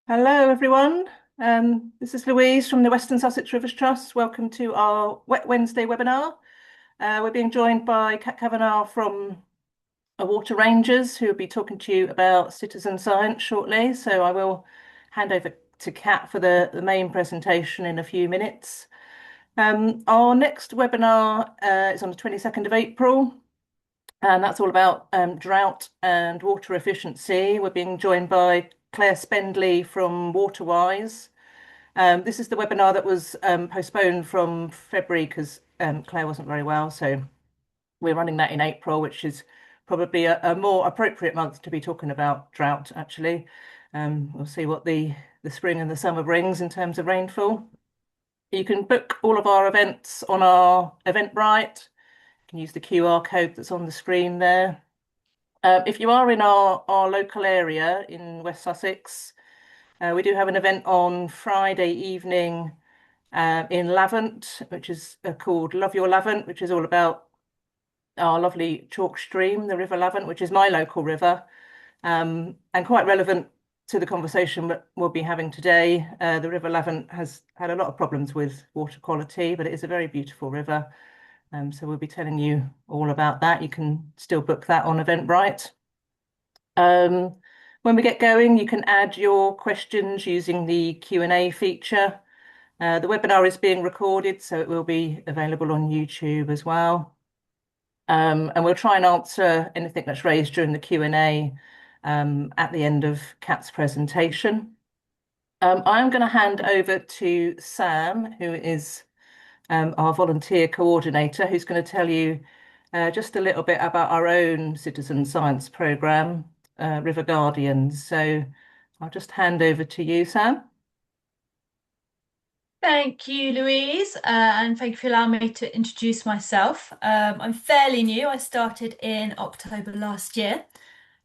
Hello, everyone. This is Louise from the Western Sussex Rivers Trust. Welcome to our Wet Wednesday webinar. We're being joined by Kat Kavanagh from Water Rangers, who will be talking to you about citizen science shortly. So I will hand over to Kat for the main presentation in a few minutes. Our next webinar is on the 22nd of April, and that's all about drought and water efficiency. We're being joined by Claire Spendley from Waterwise. This is the webinar that was postponed from February because Claire wasn't very well. So we're running that in April, which is probably a more appropriate month to be talking about drought, actually. We'll see what the spring and the summer brings in terms of rainfall. You can book all of our events on our Eventbrite. You can use the QR code that's on the screen there. If you are in our local area in West Sussex, we do have an event on Friday evening in Lavant, which is called Love Your Lavant, which is all about our lovely chalk stream, the River Lavant, which is my local river, and quite relevant to the conversation that we'll be having today. The River Lavant has had a lot of problems with water quality, but it is a very beautiful river. So we'll be telling you all about that. You can still book that on Eventbrite. When we get going, you can add your questions using the Q&A feature. The webinar is being recorded, so it will be available on YouTube as well. And we'll try and answer anything that's raised during the Q&A at the end of Kat's presentation. I'm going to hand over to Sam, who is our volunteer coordinator, who's going to tell you just a little bit about our own citizen science programme, River Guardians. So I'll just hand over to you, Sam. Thank you, Louise, and thank you for allowing me to introduce myself. I'm fairly new. I started in October last year.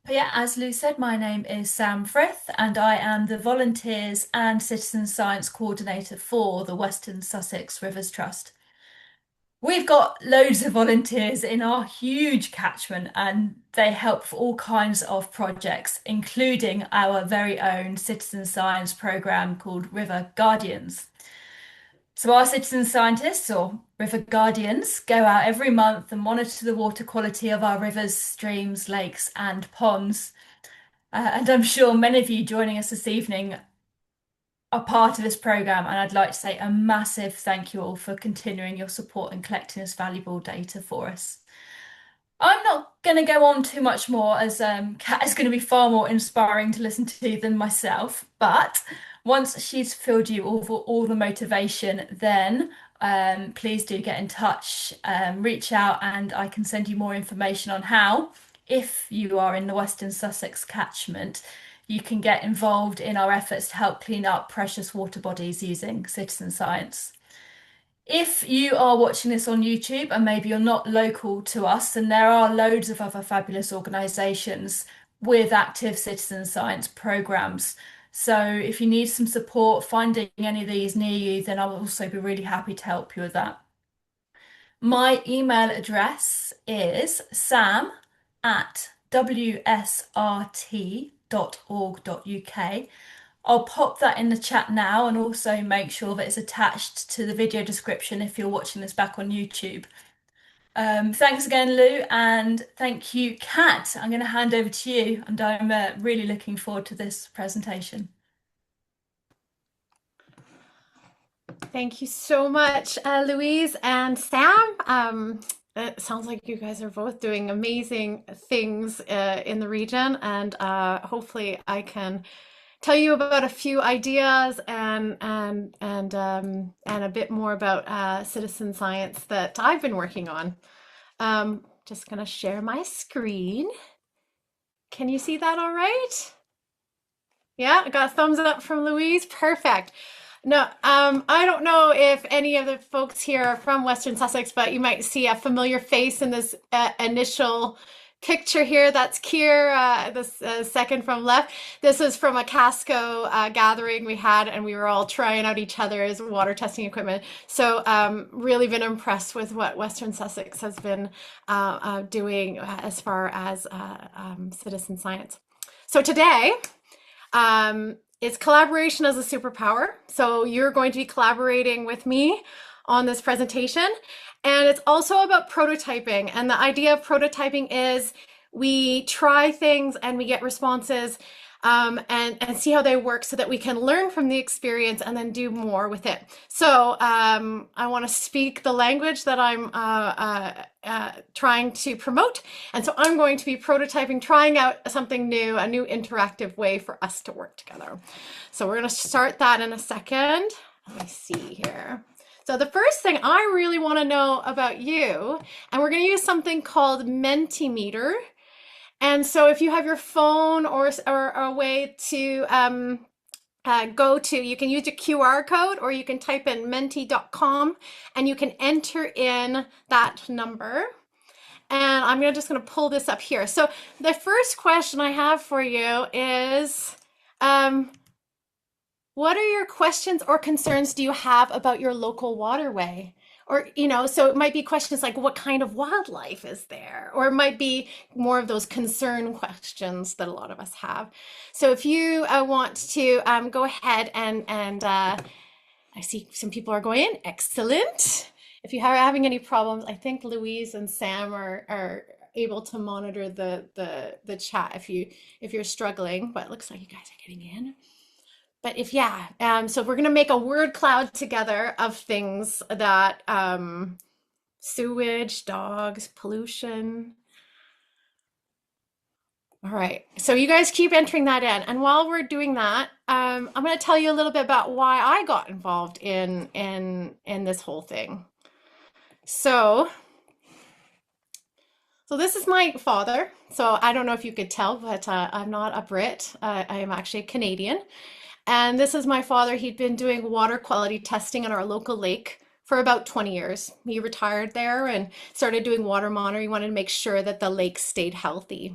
But yeah, as Lou said, my name is Sam Frith, and I am the Volunteers and Citizen Science Coordinator for the Western Sussex Rivers Trust. We've got loads of volunteers in our huge catchment, and they help for all kinds of projects, including our very own citizen science programme called River Guardians. So our citizen scientists, or river guardians, go out every month and monitor the water quality of our rivers, streams, lakes and ponds. And I'm sure many of you joining us this evening are part of this programme, and I'd like to say a massive thank you all for continuing your support and collecting this valuable data for us. I'm not going to go on too much more, as Kat is going to be far more inspiring to listen to than myself. But once she's filled you all the motivation, then please do get in touch, reach out, and I can send you more information on how, if you are in the Western Sussex catchment, you can get involved in our efforts to help clean up precious water bodies using citizen science. If you are watching this on YouTube and maybe you're not local to us, then there are loads of other fabulous organisations with active citizen science programmes. So if you need some support finding any of these near you, then I'll also be really happy to help you with that. My email address is sam@wsrt.org.uk. I'll pop that in the chat now and also make sure that it's attached to the video description if you're watching this back on YouTube. Thanks again, Lou, and thank you, Kat. I'm going to hand over to you, and I'm really looking forward to this presentation. Thank you so much, Louise and Sam. It sounds like you guys are both doing amazing things in the region, and hopefully I can tell you about a few ideas and a bit more about citizen science that I've been working on. Just gonna share my screen. Can you see that all right? Yeah, I got a thumbs up from Louise. Perfect. No, I don't know if any of the folks here are from Western Sussex, but you might see a familiar face in this initial picture here. That's Kier, the second from left. This is from a Casco gathering we had, and we were all trying out each other's water testing equipment. So really been impressed with what Western Sussex has been doing as far as citizen science. So today, it's collaboration as a superpower. So you're going to be collaborating with me on this presentation. And it's also about prototyping. And the idea of prototyping is we try things and we get responses and see how they work so that we can learn from the experience and then do more with it. So I want to speak the language that I'm trying to promote. And so I'm going to be prototyping, trying out something new, a new interactive way for us to work together. So we're going to start that in a second. Let me see here. So the first thing I really want to know about you, and we're going to use something called Mentimeter. And so if you have your phone or a way to go to, you can use a QR code or you can type in menti.com and you can enter in that number. And I'm just going to pull this up here. So the first question I have for you is, what are your questions or concerns do you have about your local waterway? Or, so it might be questions like, what kind of wildlife is there? Or it might be more of those concern questions that a lot of us have. So if you want to go ahead and I see some people are going in. Excellent. If you are having any problems, I think Louise and Sam are able to monitor the chat if you're struggling, but it looks like you guys are getting in. But so we're going to make a word cloud together of things that sewage, dogs, pollution. All right, so you guys keep entering that in. And while we're doing that, I'm going to tell you a little bit about why I got involved in this whole thing. So this is my father. So I don't know if you could tell, but I'm not a Brit. I am actually a Canadian. And this is my father. He'd been doing water quality testing in our local lake for about 20 years. He retired there and started doing water monitoring. He wanted to make sure that the lake stayed healthy.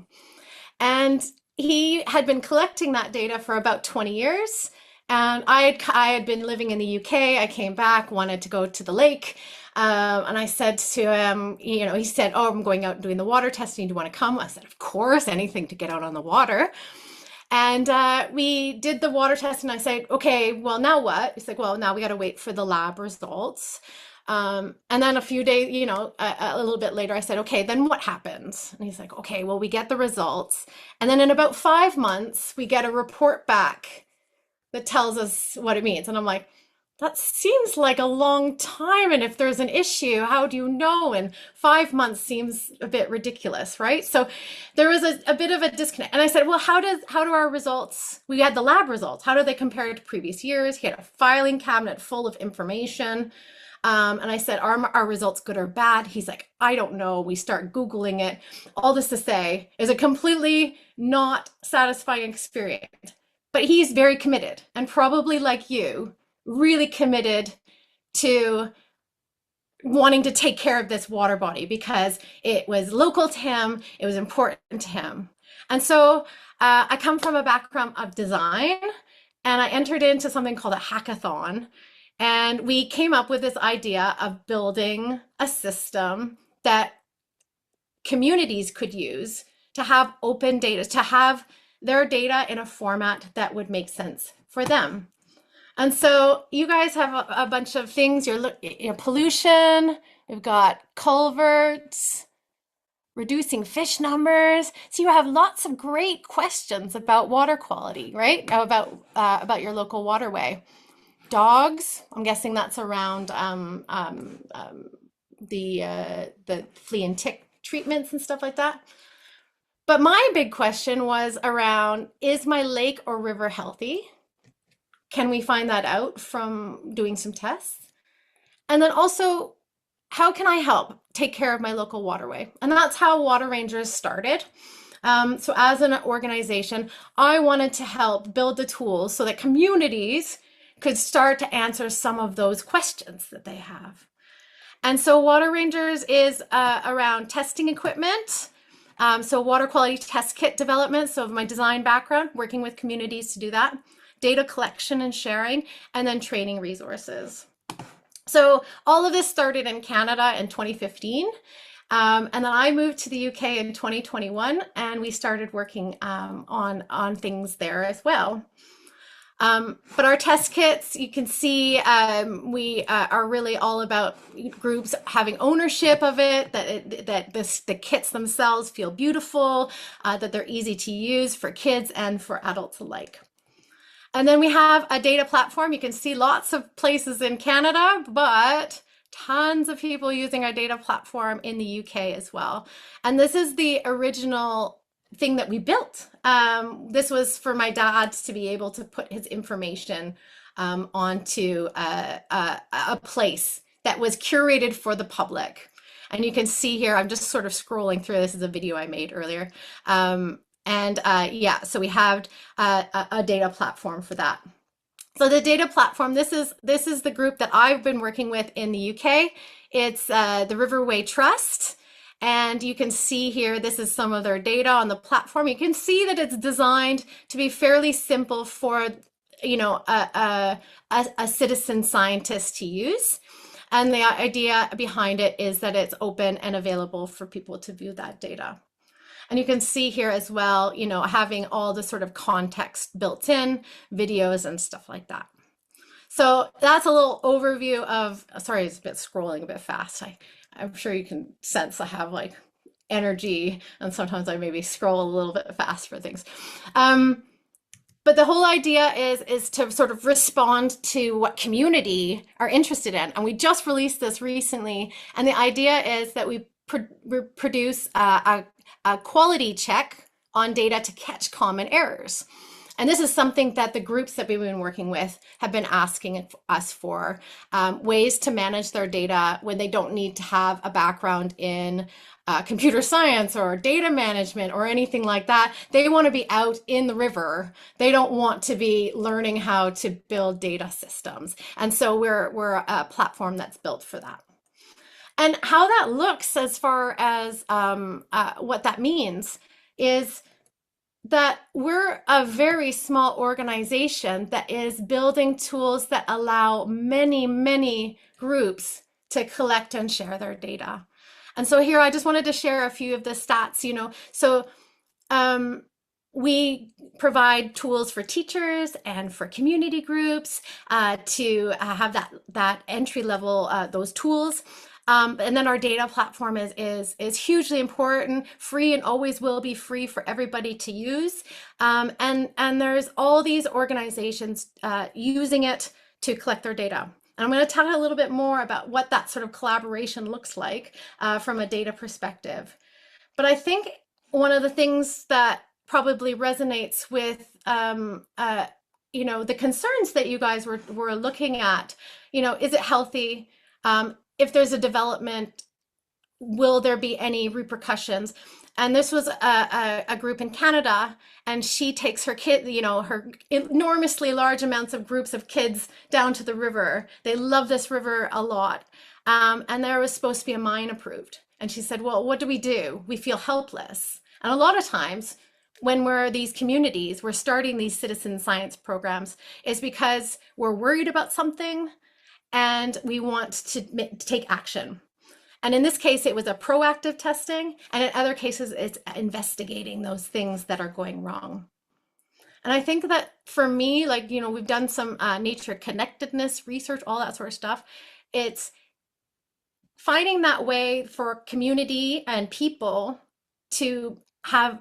And he had been collecting that data for about 20 years. And I had been living in the UK. I came back, wanted to go to the lake. And I said to him, he said, "Oh, I'm going out and doing the water testing. Do you want to come?" I said, "Of course, anything to get out on the water." And we did the water test and I said, "Okay, well, now what?" He's like, "Well, now we got to wait for the lab results." And then a few days, a little bit later, I said, "Okay, then what happens?" And he's like, "Okay, well, we get the results. And then in about 5 months, we get a report back that tells us what it means." And I'm like, that seems like a long time. And if there's an issue, how do you know? And 5 months seems a bit ridiculous, right? So there was a bit of a disconnect. And I said, "Well, how do our results, we had the lab results, how do they compare to previous years?" He had a filing cabinet full of information. And I said, are results good or bad? He's like, "I don't know." We start Googling it. All this to say is a completely not satisfying experience. But he's very committed and probably like you, really committed to wanting to take care of this water body because it was local to him, it was important to him. And so I come from a background of design and I entered into something called a hackathon. And we came up with this idea of building a system that communities could use to have open data, to have their data in a format that would make sense for them. And so you guys have a bunch of things. Pollution, we've got culverts, reducing fish numbers. So you have lots of great questions about water quality, right? About your local waterway. Dogs, I'm guessing that's around the flea and tick treatments and stuff like that. But my big question was around, is my lake or river healthy? Can we find that out from doing some tests? And then also, how can I help take care of my local waterway? And that's how Water Rangers started. So as an organization, I wanted to help build the tools so that communities could start to answer some of those questions that they have. And so Water Rangers is around testing equipment, so water quality test kit development, so my design background, working with communities to do that, data collection and sharing, and then training resources. So all of this started in Canada in 2015. And then I moved to the UK in 2021, and we started working on things there as well. But our test kits, you can see, we are really all about groups having ownership of it, that the kits themselves feel beautiful, that they're easy to use for kids and for adults alike. And then we have a data platform. You can see lots of places in Canada, but tons of people using our data platform in the UK as well. And this is the original thing that we built. This was for my dad to be able to put his information onto a place that was curated for the public. And you can see here, I'm just sort of scrolling through. This is a video I made earlier. Yeah, so we have a data platform for that. So the data platform, this is the group that I've been working with in the UK. It's the Riverway Trust. And you can see here, this is some of their data on the platform. You can see that it's designed to be fairly simple for, you know, a citizen scientist to use. And the idea behind it is that it's open and available for people to view that data. And you can see here as well, you know, having all the sort of context built in, videos and stuff like that. So that's a little overview of, sorry, it's a bit scrolling a bit fast. I'm sure you can sense I have like energy, and sometimes I maybe scroll a little bit fast for things. But the whole idea is to sort of respond to what community are interested in. And we just released this recently. And the idea is that we produce a quality check on data to catch common errors. And this is something that the groups that we've been working with have been asking us for, ways to manage their data when they don't need to have a background in computer science or data management or anything like that. They want to be out in the river. They don't want to be learning how to build data systems. And so we're a platform that's built for that. And how that looks as far as what that means is that we're a very small organization that is building tools that allow many, many groups to collect and share their data. And so here I just wanted to share a few of the stats, you know. So we provide tools for teachers and for community groups to have that entry level, those tools. And then our data platform is hugely important, free, and always will be free for everybody to use. And there's all these organizations using it to collect their data. And I'm going to talk a little bit more about what that sort of collaboration looks like from a data perspective. But I think one of the things that probably resonates with you know, the concerns that you guys were looking at, you know, is it healthy? If there's a development, will there be any repercussions? And this was a group in Canada, and she takes her kid, you know, her enormously large amounts of groups of kids down to the river. They love this river a lot. And there was supposed to be a mine approved. And she said, well, what do? We feel helpless. And a lot of times when we're these communities, we're starting these citizen science programs is because we're worried about something and we want to take action. And in this case, it was a proactive testing. And in other cases, it's investigating those things that are going wrong. And I think that for me, like, you know, we've done some nature connectedness research, all that sort of stuff. It's finding that way for community and people to have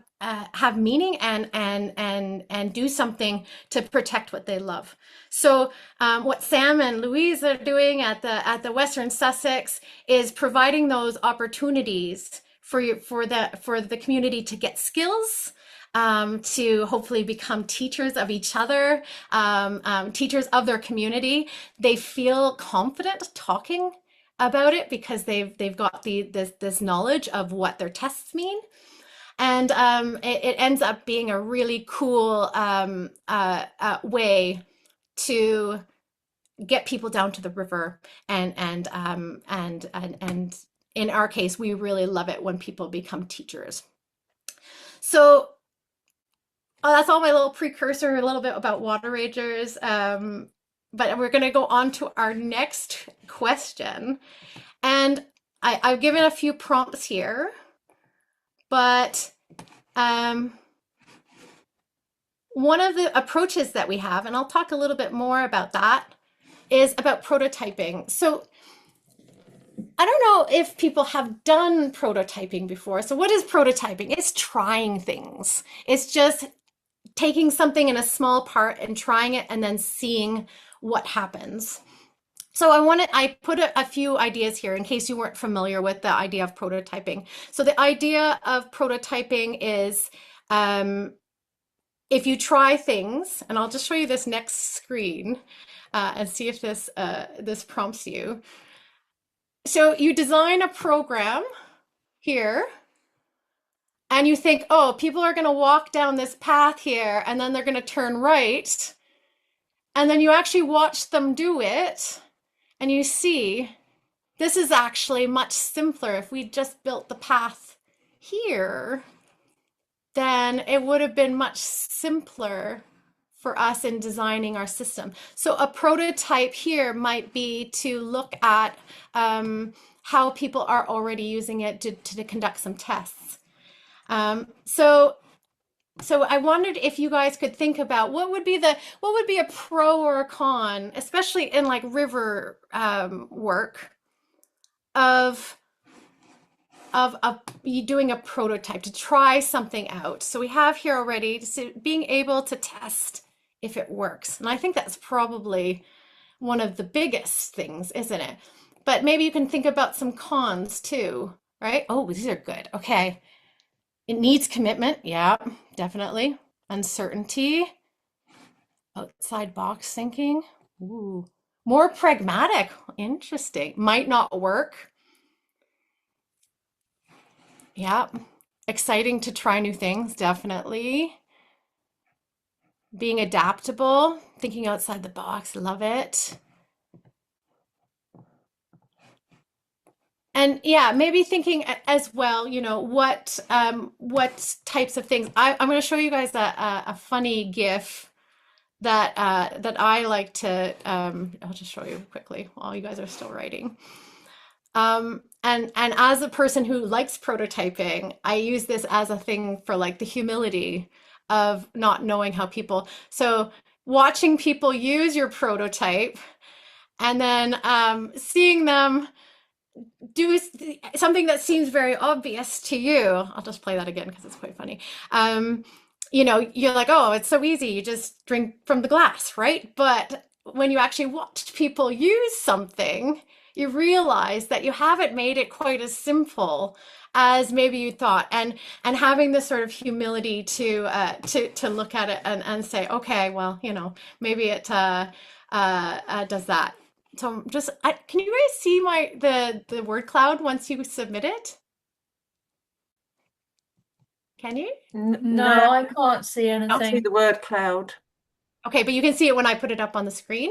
meaning and do something to protect what they love. So what Sam and Louise are doing at the Western Sussex is providing those opportunities for the community to get skills, to hopefully become teachers of each other, teachers of their community. They feel confident talking about it because they've got this knowledge of what their tests mean. And it ends up being a really cool way to get people down to the river, and in our case, we really love it when people become teachers. So that's all my little precursor, a little bit about Water Rangers. But we're going to go on to our next question, and I've given a few prompts here. But one of the approaches that we have, and I'll talk a little bit more about that, is about prototyping. So I don't know if people have done prototyping before. So what is prototyping? It's trying things. It's just taking something in a small part and trying it and then seeing what happens. So I put a few ideas here in case you weren't familiar with the idea of prototyping. So the idea of prototyping is if you try things, and I'll just show you this next screen and see if this prompts you. So you design a program here, and you think, oh, people are going to walk down this path here, and then they're going to turn right. And then you actually watch them do it, and you see this is actually much simpler. If we just built the path here, then it would have been much simpler for us in designing our system. So a prototype here might be to look at how people are already using it to conduct some tests. So I wondered if you guys could think about what would be a pro or a con, especially in like river work of you doing a prototype to try something out. So we have here already being able to test if it works. And I think that's probably one of the biggest things, isn't it? But maybe you can think about some cons too, right? Oh, these are good. Okay. It needs commitment. Yeah, definitely. Uncertainty. Outside box thinking. Ooh. More pragmatic. Interesting. Might not work. Yeah. Exciting to try new things, definitely. Being adaptable, thinking outside the box, love it. And yeah, maybe thinking as well, you know, what types of things. I'm going to show you guys a funny GIF that I like to. I'll just show you quickly while you guys are still writing. And as a person who likes prototyping, I use this as a thing for like the humility of not knowing how people. So watching people use your prototype and then seeing them do something that seems very obvious to you. I'll just play that again because it's quite funny. You know, you're like, oh, it's so easy. You just drink from the glass, right? But when you actually watch people use something, you realize that you haven't made it quite as simple as maybe you thought, and having this sort of humility to look at it and say, okay, well, you know, maybe it does that. So just can you guys see the word cloud once you submit it? Can you? No, I can't see I can't see anything. the word cloud. Okay, but you can see it when I put it up on the screen.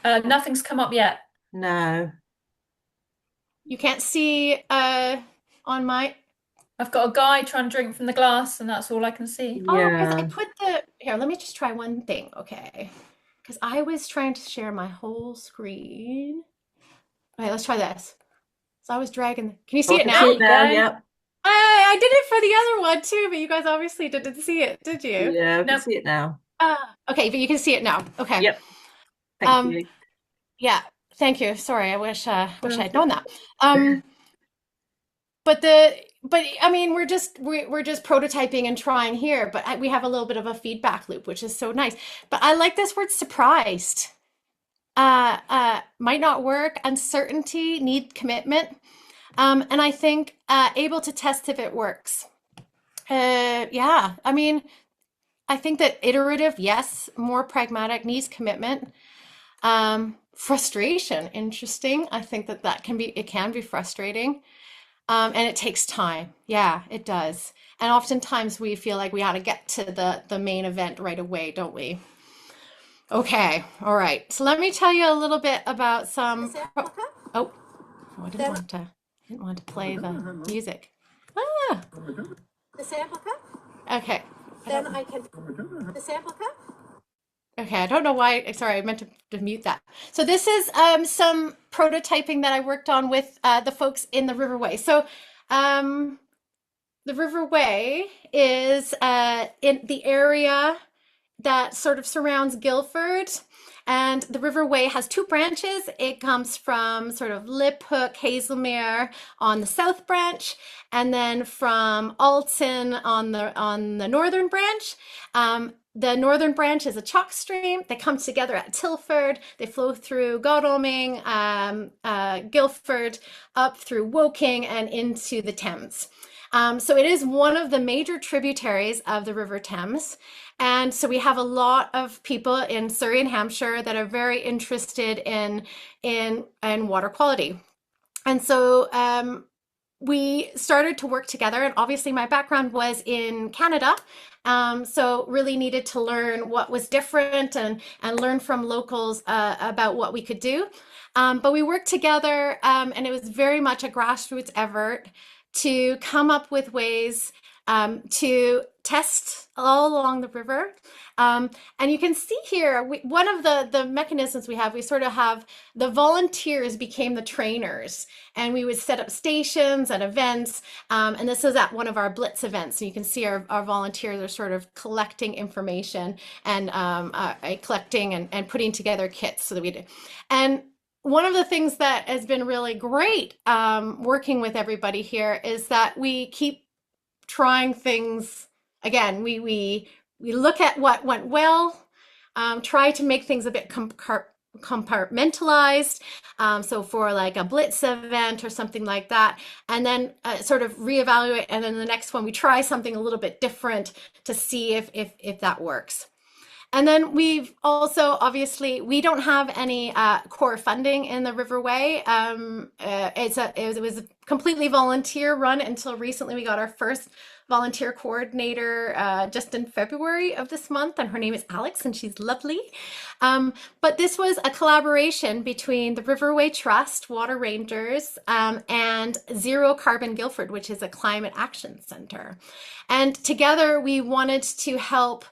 Nothing's come up yet. No. You can't see on my. I've got a guy trying to drink from the glass, and that's all I can see. Oh, because I Yeah. put here, let me just try one thing, okay? Because I was trying to share my whole screen. Okay, let's try this. So I was dragging. Can you see it now? There you go. Yeah. I did it for the other one too, but you guys obviously didn't see it, did you? Yeah, I can Nope. see it now. Okay, but you can see it now. Okay. Yep. Thank you. Yeah, thank you. Sorry, I wish I'd known that. But I mean, we're just prototyping and trying here, but we have a little bit of a feedback loop, which is so nice. But I like this word surprised. Might not work, uncertainty, need commitment. And I think able to test if it works. Yeah, I mean, I think that iterative, yes, more pragmatic, needs commitment. Frustration, interesting. I think that can be frustrating. And it takes time. Yeah, it does. And oftentimes we feel like we ought to get to the main event right away, don't we? Okay, all right. So let me tell you a little bit about some. Oh, I didn't want to play the music. Ah, The sample cup, okay. then I can. The sample cup. Okay, I don't know why. Sorry, I meant to mute that. So this is some prototyping that I worked on with the folks in the Riverway. So the Riverway is in the area that sort of surrounds Guildford. And the Riverway has two branches. It comes from sort of Liphook, Hazelmere on the south branch, and then from Alton on the northern branch. The northern branch is a chalk stream. They come together at Tilford. They flow through Godalming, Guildford, up through Woking and into the Thames. So it is one of the major tributaries of the River Thames. And so we have a lot of people in Surrey and Hampshire that are very interested in water quality. And so we started to work together, and obviously my background was in Canada, so really needed to learn what was different and learn from locals about what we could do. But we worked together, and it was very much a grassroots effort to come up with ways to test all along the river. And you can see here, one of the mechanisms we sort of have, the volunteers became the trainers, and we would set up stations and events. And this is at one of our Blitz events. So you can see our volunteers are sort of collecting information and collecting and putting together kits so that we do. And one of the things that has been really great working with everybody here is that we keep trying things again. We look at what went well, try to make things a bit compartmentalized. So for like a Blitz event or something like that, and then sort of reevaluate. And then the next one, we try something a little bit different to see if that works. And then we've also, obviously, we don't have any core funding in the Riverway. It was a completely volunteer run until recently. We got our first volunteer coordinator just in February of this month, and her name is Alex, and she's lovely. But this was a collaboration between the Riverway Trust, Water Rangers, and Zero Carbon Guildford, which is a climate action center. And together we wanted to help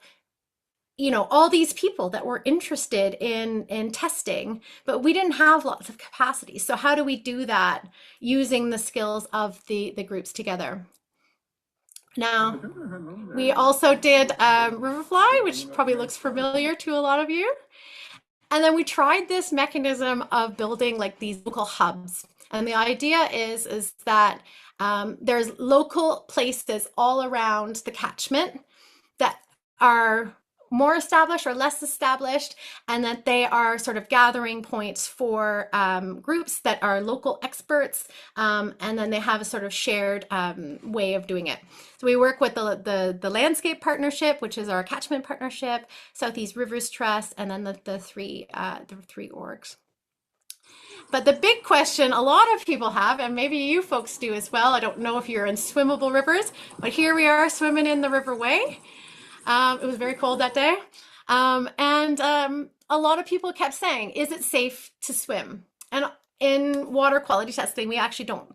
all these people that were interested in testing, but we didn't have lots of capacity. So how do we do that using the skills of the groups together? Now, we also did Riverfly, which probably looks familiar to a lot of you. And then we tried this mechanism of building like these local hubs. And the idea is that there's local places all around the catchment that are more established or less established, and that they are sort of gathering points for groups that are local experts, and then they have a sort of shared way of doing it. So we work with the Landscape Partnership, which is our catchment partnership, Southeast Rivers Trust, and then the three orgs. But the big question a lot of people have, and maybe you folks do as well, I don't know if you're in swimmable rivers, but here we are swimming in the Riverway. It was very cold that day. And a lot of people kept saying, is it safe to swim? And in water quality testing, we actually don't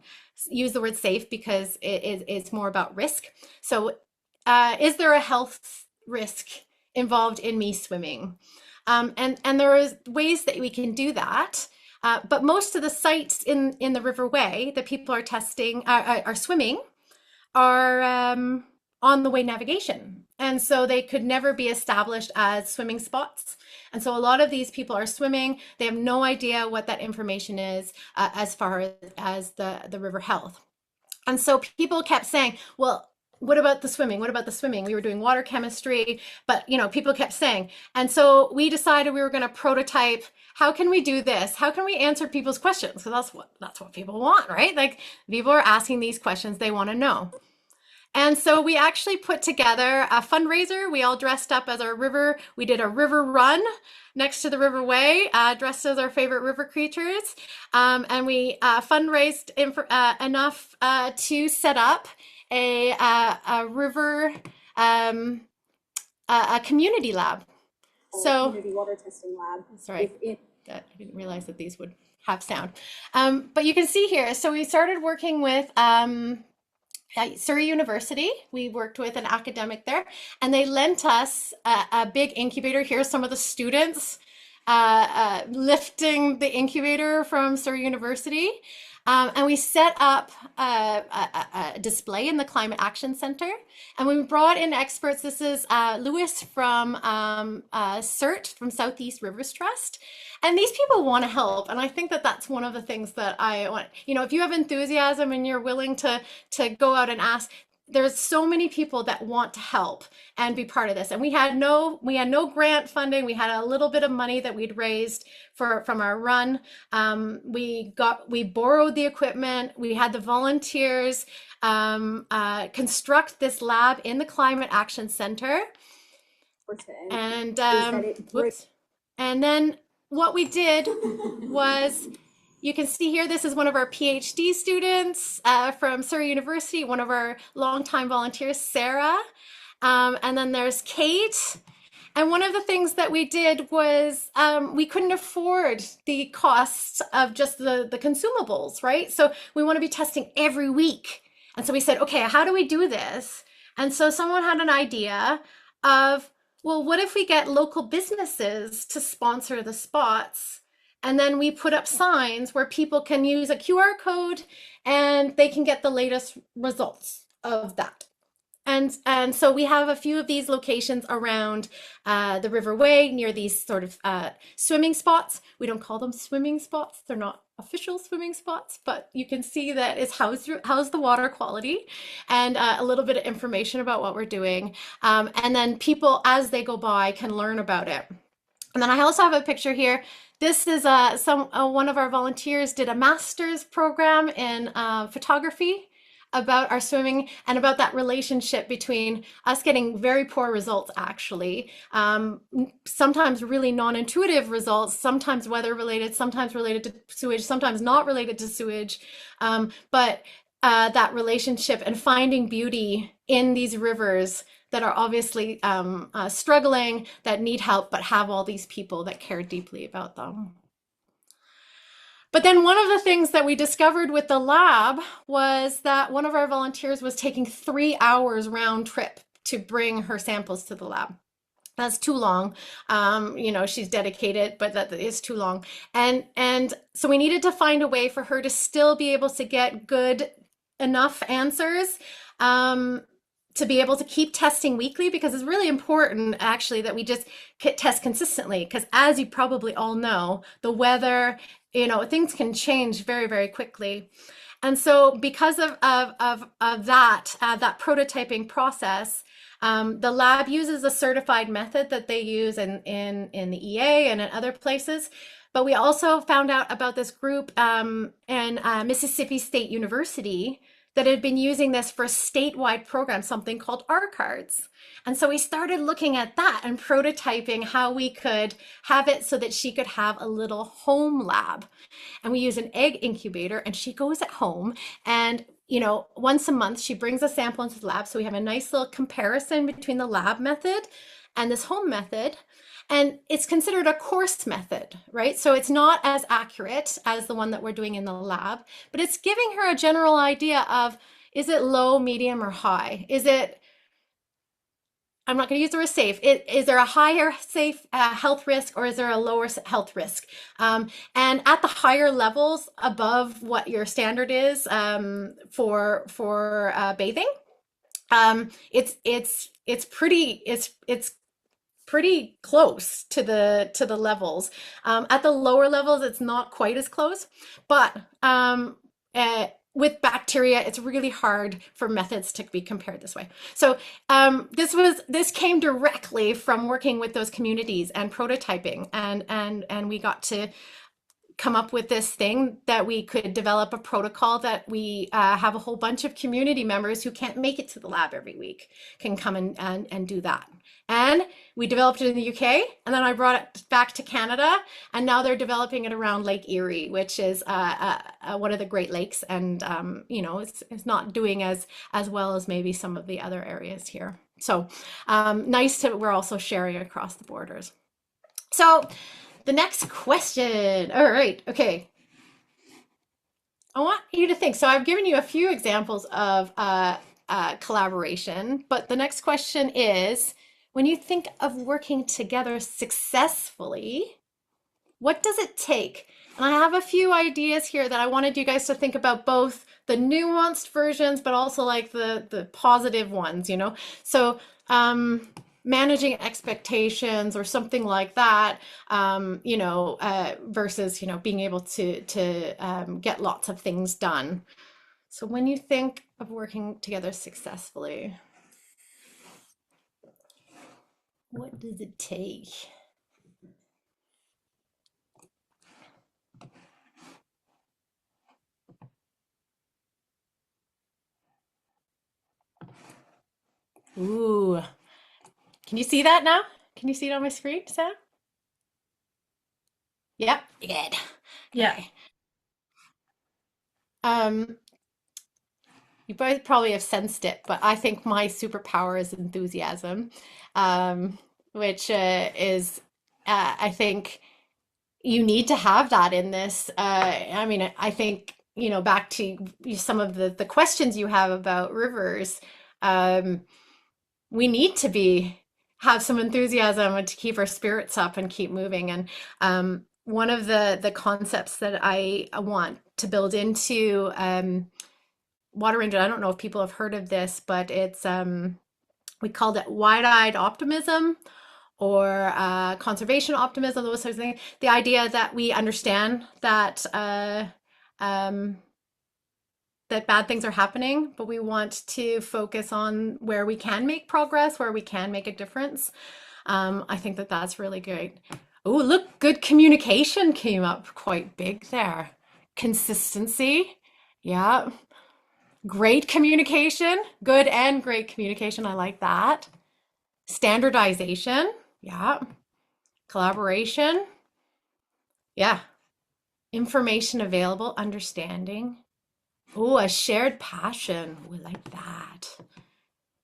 use the word safe because it's more about risk. So is there a health risk involved in me swimming? And there are ways that we can do that. But most of the sites in the Riverway that people are testing, are swimming, are on the way navigation. And so they could never be established as swimming spots. And so a lot of these people are swimming. They have no idea what that information is as far as the river health. And so people kept saying, well, what about the swimming? What about the swimming? We were doing water chemistry, but people kept saying. And so we decided we were going to prototype, how can we do this? How can we answer people's questions? Because that's what people want, right? Like, people are asking these questions, they want to know. And so we actually put together a fundraiser. We all dressed up as our river. We did a river run next to the Riverway, dressed as our favorite river creatures. And we fundraised enough to set up a river, a community lab. So community water testing lab. Sorry, I didn't realize that these would have sound. But you can see here, so we started working with at Surrey University. We worked with an academic there, and they lent us a big incubator. Here are some of the students lifting the incubator from Surrey University. And we set up a display in the Climate Action Center. And we brought in experts. This is Lewis from CERT, from Southeast Rivers Trust. And these people want to help. And I think that that's one of the things that I want. You know, if you have enthusiasm and you're willing to go out and ask, there's so many people that want to help and be part of this. And we had no grant funding. We had a little bit of money that we'd raised from our run. We borrowed the equipment. We had the volunteers construct this lab in the Climate Action Center. And whoops. And then what we did was, you can see here, this is one of our PhD students from Surrey University, one of our longtime volunteers, Sarah. And then there's Kate. And one of the things that we did was we couldn't afford the costs of just the consumables, right? So we want to be testing every week. And so we said, okay, how do we do this? And so someone had an idea of, well, what if we get local businesses to sponsor the spots? And then we put up signs where people can use a QR code and they can get the latest results of that. And so we have a few of these locations around the Riverway, near these sort of swimming spots. We don't call them swimming spots. They're not official swimming spots, but you can see that it's housed the water quality, and a little bit of information about what we're doing. And then people, as they go by, can learn about it. And then I also have a picture here. This is one of our volunteers did a master's program in photography about our swimming and about that relationship between us getting very poor results, actually, sometimes really non-intuitive results, sometimes weather related, sometimes related to sewage, sometimes not related to sewage, but that relationship and finding beauty in these rivers that are obviously struggling, that need help, but have all these people that care deeply about them. But then one of the things that we discovered with the lab was that one of our volunteers was taking 3 hours round trip to bring her samples to the lab. That's too long. You know, she's dedicated, but that is too long. And so we needed to find a way for her to still be able to get good enough answers to be able to keep testing weekly, because it's really important actually that we just test consistently, because as you probably all know, the weather, you know, things can change very, very quickly. And so because of that prototyping process, the lab uses a certified method that they use in the EA and in other places. But we also found out about this group in Mississippi State University that had been using this for a statewide program, something called R-Cards. And so we started looking at that and prototyping how we could have it so that she could have a little home lab. And we use an egg incubator, and she goes at home, and you know, once a month she brings a sample into the lab. So we have a nice little comparison between the lab method and this home method. And it's considered a coarse method, right? So it's not as accurate as the one that we're doing in the lab, but it's giving her a general idea of, is it low, medium, or high? Is it, I'm not going to use the word safe. Is there a higher safe health risk, or is there a lower health risk? And at the higher levels above what your standard is for bathing, it's pretty close to the levels. At the lower levels, it's not quite as close, but with bacteria, it's really hard for methods to be compared this way. So this came directly from working with those communities and prototyping, and we got to come up with this thing that we could develop a protocol that we have a whole bunch of community members who can't make it to the lab every week can come and do that. And we developed it in the UK, and then I brought it back to Canada, and now they're developing it around Lake Erie, which is one of the Great Lakes, and you know, it's not doing as well as maybe some of the other areas here. So nice to, we're also sharing across the borders. So the next question. All right, okay. I want you to think. So I've given you a few examples of collaboration, but the next question is, when you think of working together successfully, What does it take? And I have a few ideas here that I wanted you guys to think about, both the nuanced versions, but also like the positive ones, you know? So managing expectations or something like that, you know, versus, you know, being able to get lots of things done. So when you think of working together successfully, what does it take? Ooh, can you see that now? Can you see it on my screen, Sam? Yep, good. Yeah. Okay. You both probably have sensed it, but I think my superpower is enthusiasm, which is, I think you need to have that in this. I mean, I think, you know, back to some of the questions you have about rivers, we need to have some enthusiasm and to keep our spirits up and keep moving. And one of the concepts that I want to build into Water Ranger, I don't know if people have heard of this, but it's we called it wide-eyed optimism or conservation optimism, those sorts of things. The idea that we understand that that bad things are happening, but we want to focus on where we can make progress, where we can make a difference. I think that that's really great. Oh, look, good communication came up quite big there. Consistency, yeah. Great communication, good and great communication. I like that. Standardization, yeah. Collaboration, yeah. Information available, understanding. Oh, a shared passion. We like that.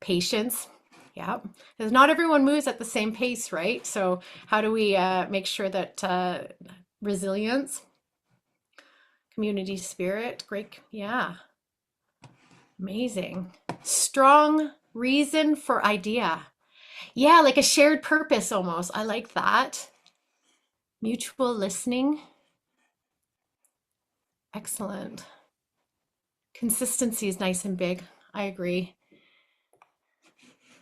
Patience, yeah. Because not everyone moves at the same pace, right? So how do we make sure that resilience, community spirit, great, yeah. Amazing. Strong reason for idea. Yeah, like a shared purpose almost. I like that. Mutual listening. Excellent. Consistency is nice and big. I agree.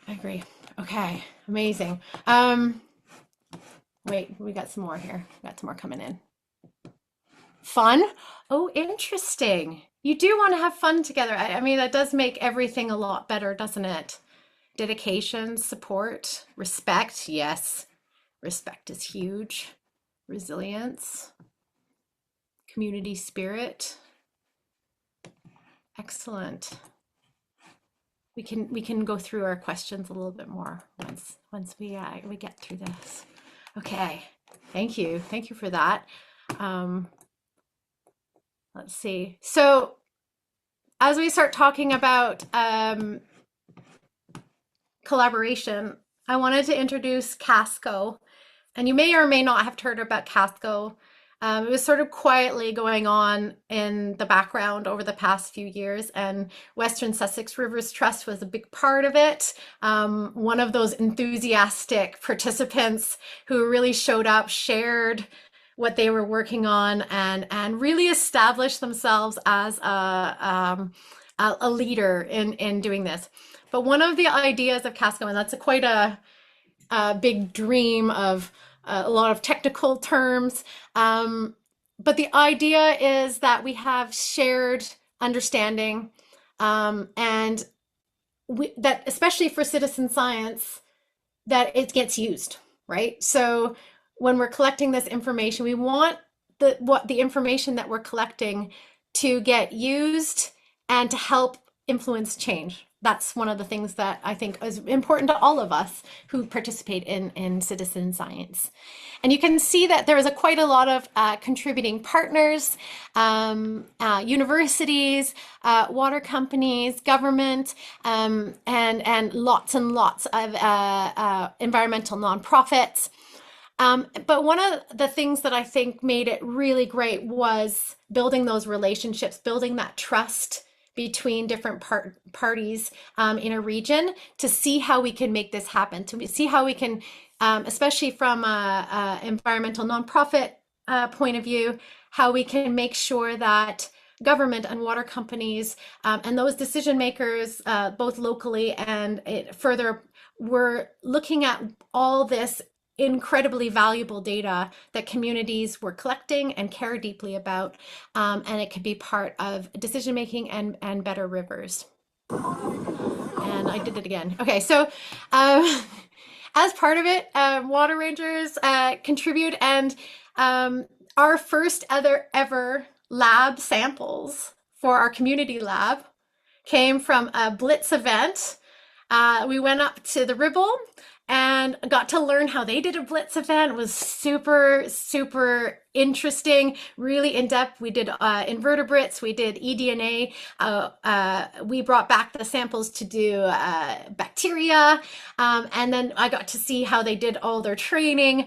I agree. Okay, amazing. Wait, we got some more here. We got some more coming in. Fun. Oh, interesting. You do want to have fun together. I mean, that does make everything a lot better, doesn't it? Dedication, support, respect. Yes, respect is huge. Resilience, community spirit. Excellent. We can go through our questions a little bit more once we get through this. Okay. Thank you for that. Let's see. So as we start talking about collaboration, I wanted to introduce Casco, and you may or may not have heard about Casco. It was sort of quietly going on in the background over the past few years, and Western Sussex Rivers Trust was a big part of it. One of those enthusiastic participants who really showed up, shared what they were working on, and really established themselves as a leader in doing this. But one of the ideas of Casco, and that's quite a big dream of a lot of technical terms, but the idea is that we have shared understanding, and that especially for citizen science, that it gets used, right? So when we're collecting this information, we want the information that we're collecting to get used and to help influence change. That's one of the things that I think is important to all of us who participate in citizen science. And you can see that there is quite a lot of contributing partners, universities, water companies, government, and lots of environmental nonprofits. But one of the things that I think made it really great was building those relationships, building that trust between different parties in a region, to see how we can make this happen, to see how we can, especially from an environmental nonprofit point of view, how we can make sure that government and water companies and those decision makers, both locally and further, were looking at all this incredibly valuable data that communities were collecting and care deeply about, and it could be part of decision making and better rivers. And I did it again. Okay, so as part of it, Water Rangers contribute, and our first ever lab samples for our community lab came from a Blitz event. We went up to the Ribble and got to learn how they did a Blitz event. It was super, super interesting, really in depth. We did invertebrates, we did eDNA. We brought back the samples to do bacteria. And then I got to see how they did all their training.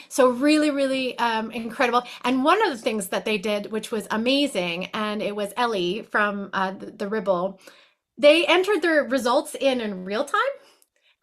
So really, really incredible. And one of the things that they did, which was amazing, and it was Ellie from the Ribble, they entered their results in real time.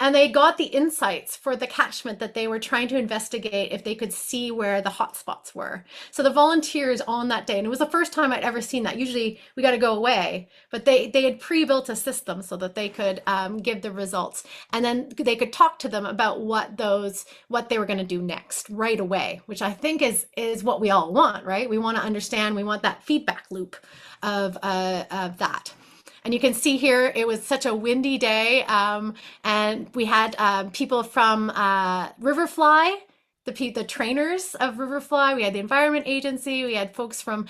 And they got the insights for the catchment that they were trying to investigate if they could see where the hotspots were. So the volunteers on that day, and it was the first time I'd ever seen that. Usually we got to go away, but they had pre-built a system so that they could give the results, and then they could talk to them about what they were going to do next right away, which I think is what we all want, right? We want to understand. We want that feedback loop of that. And you can see here, it was such a windy day, and we had people from Riverfly, the trainers of Riverfly. We had the Environment Agency. We had folks from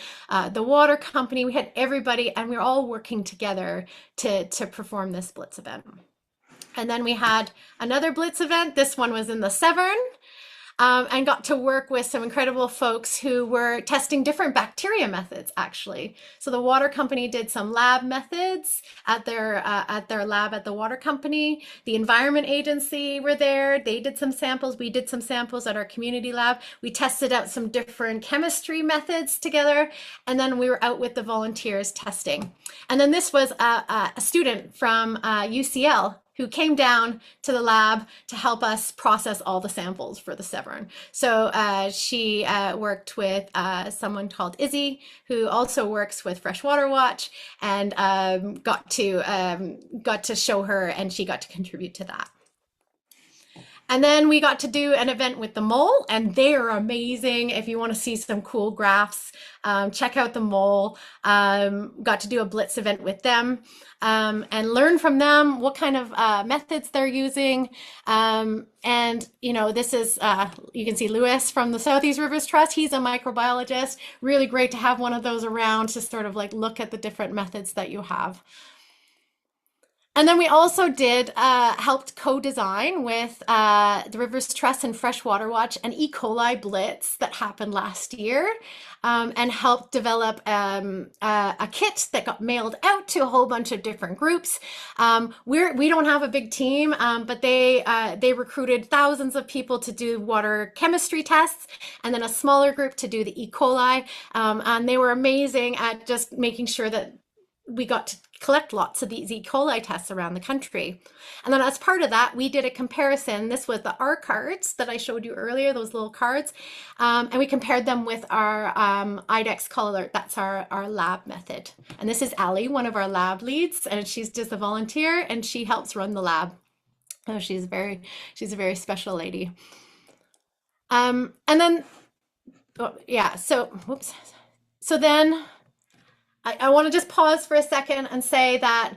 the water company. We had everybody, and we were all working together to perform this Blitz event. And then we had another Blitz event. This one was in the Severn. And got to work with some incredible folks who were testing different bacteria methods, actually. So the water company did some lab methods at their lab at the water company. The Environment Agency were there. They did some samples. We did some samples at our community lab. We tested out some different chemistry methods together. And then we were out with the volunteers testing. And then this was a student from UCL who came down to the lab to help us process all the samples for the Severn. So she worked with someone called Izzy, who also works with Freshwater Watch, and got to show her, and she got to contribute to that. And then we got to do an event with the Mole, and they are amazing. If you want to see some cool graphs, check out the Mole. Got to do a Blitz event with them and learn from them what kind of methods they're using. And, you know, this is, you can see Lewis from the Southeast Rivers Trust. He's a microbiologist. Really great to have one of those around to sort of like look at the different methods that you have. And then we also did helped co-design with the Rivers Trust and Freshwater Watch an E. coli blitz that happened last year, and helped develop a kit that got mailed out to a whole bunch of different groups. We don't have a big team, but they recruited thousands of people to do water chemistry tests, and then a smaller group to do the E. coli, and they were amazing at just making sure that we got to collect lots of these E. coli tests around the country. And then as part of that, we did a comparison. This was the R cards that I showed you earlier, those little cards. And we compared them with our IDEX Call Alert. That's our lab method. And this is Ali, one of our lab leads, and she's just a volunteer, and she helps run the lab. Oh, she's a very special lady. And then, oh, yeah, so, whoops. So then, I want to just pause for a second and say that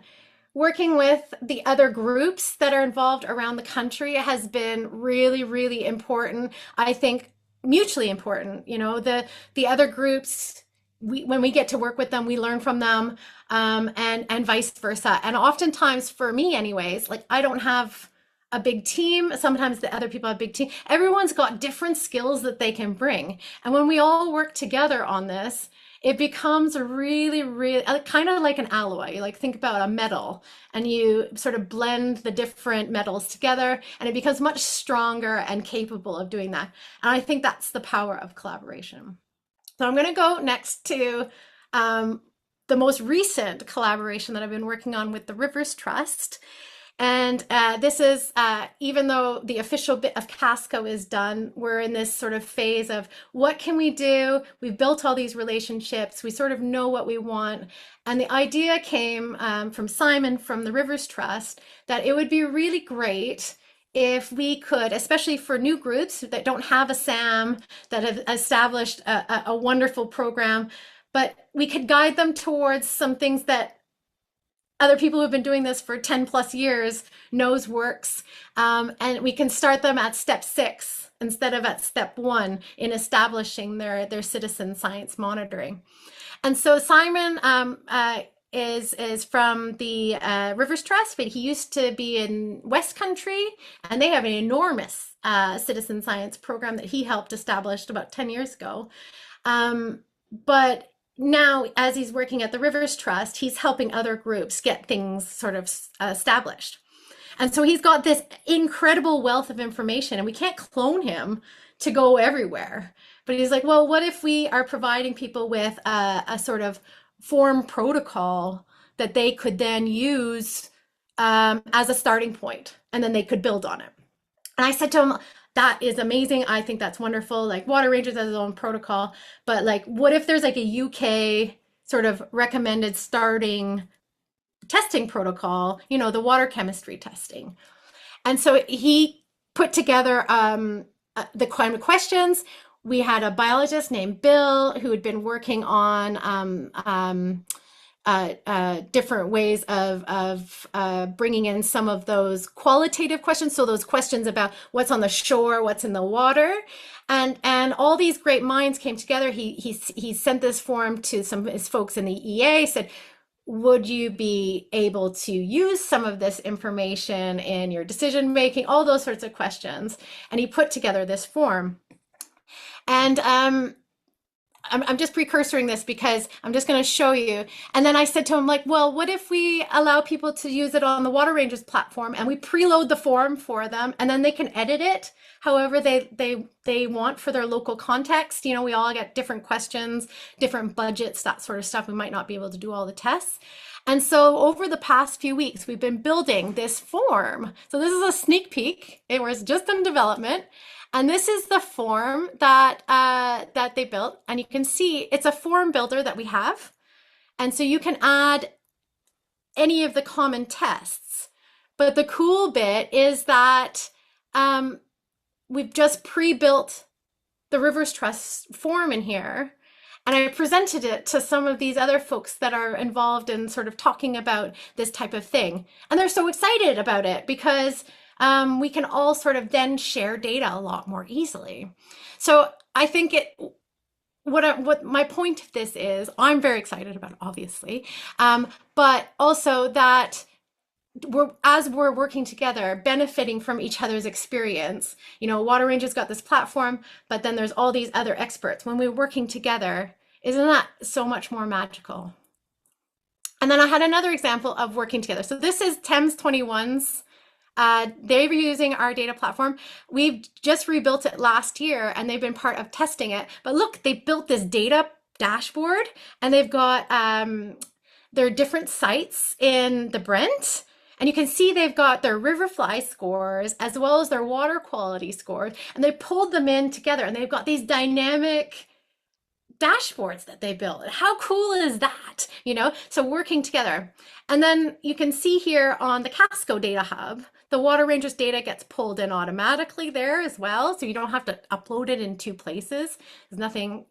working with the other groups that are involved around the country has been really, really important. I think mutually important. You know, the other groups, when we get to work with them, we learn from them, and vice versa. And oftentimes, for me anyways, like I don't have a big team. Sometimes the other people have a big team. Everyone's got different skills that they can bring. And when we all work together on this, it becomes really, really kind of like an alloy. Like think about a metal, and you sort of blend the different metals together, and it becomes much stronger and capable of doing that. And I think that's the power of collaboration. So I'm going to go next to the most recent collaboration that I've been working on with the Rivers Trust. And this is, even though the official bit of Casco is done, we're in this sort of phase of what can we do? We've built all these relationships. We sort of know what we want. And the idea came from Simon from the Rivers Trust that it would be really great if we could, especially for new groups that don't have a SAM, that have established a wonderful program, but we could guide them towards some things that other people who've been doing this for 10 plus years knows works. And we can start them at step 6 instead of at step 1 in establishing their citizen science monitoring. And so Simon is from the Rivers Trust, but he used to be in West Country, and they have an enormous citizen science program that he helped establish about 10 years ago. But now, as he's working at the Rivers Trust, he's helping other groups get things sort of established. And so he's got this incredible wealth of information, and we can't clone him to go everywhere. But he's like, well, what if we are providing people with a sort of form protocol that they could then use as a starting point, and then they could build on it. And I said to him, that is amazing. I think that's wonderful. Like Water Rangers has its own protocol, but like, what if there's like a UK sort of recommended starting testing protocol, you know, the water chemistry testing. And so he put together the kind of questions. We had a biologist named Bill who had been working on different ways of bringing in some of those qualitative questions. So those questions about what's on the shore, what's in the water, and all these great minds came together. He sent this form to some of his folks in the EA, said, would you be able to use some of this information in your decision making, all those sorts of questions. And he put together this form. And I'm just precursoring this because I'm just going to show you. And then I said to him, like, well, what if we allow people to use it on the Water Rangers platform and we preload the form for them, and then they can edit it however they want for their local context. You know, we all get different questions, different budgets, that sort of stuff. We might not be able to do all the tests. And so over the past few weeks, we've been building this form. So this is a sneak peek. It was just in development. And this is the form that that they built. And you can see it's a form builder that we have. And so you can add any of the common tests. But the cool bit is that we've just pre-built the Rivers Trust form in here. And I presented it to some of these other folks that are involved in sort of talking about this type of thing. And they're so excited about it because we can all sort of then share data a lot more easily. So I think what my point of this is, I'm very excited about it, obviously, but also that as we're working together, benefiting from each other's experience. You know, Water Rangers got this platform, but then there's all these other experts. When we're working together, isn't that so much more magical? And then I had another example of working together. So this is Thames 21's. They were using our data platform. We've just rebuilt it last year and they've been part of testing it. But look, they built this data dashboard and they've got their different sites in the Brent. And you can see they've got their river fly scores as well as their water quality scores. And they pulled them in together and they've got these dynamic dashboards that they built. How cool is that? You know, so working together. And then you can see here on the Casco Data Hub, the Water Rangers data gets pulled in automatically there as well. So you don't have to upload it in 2 places. There's nothing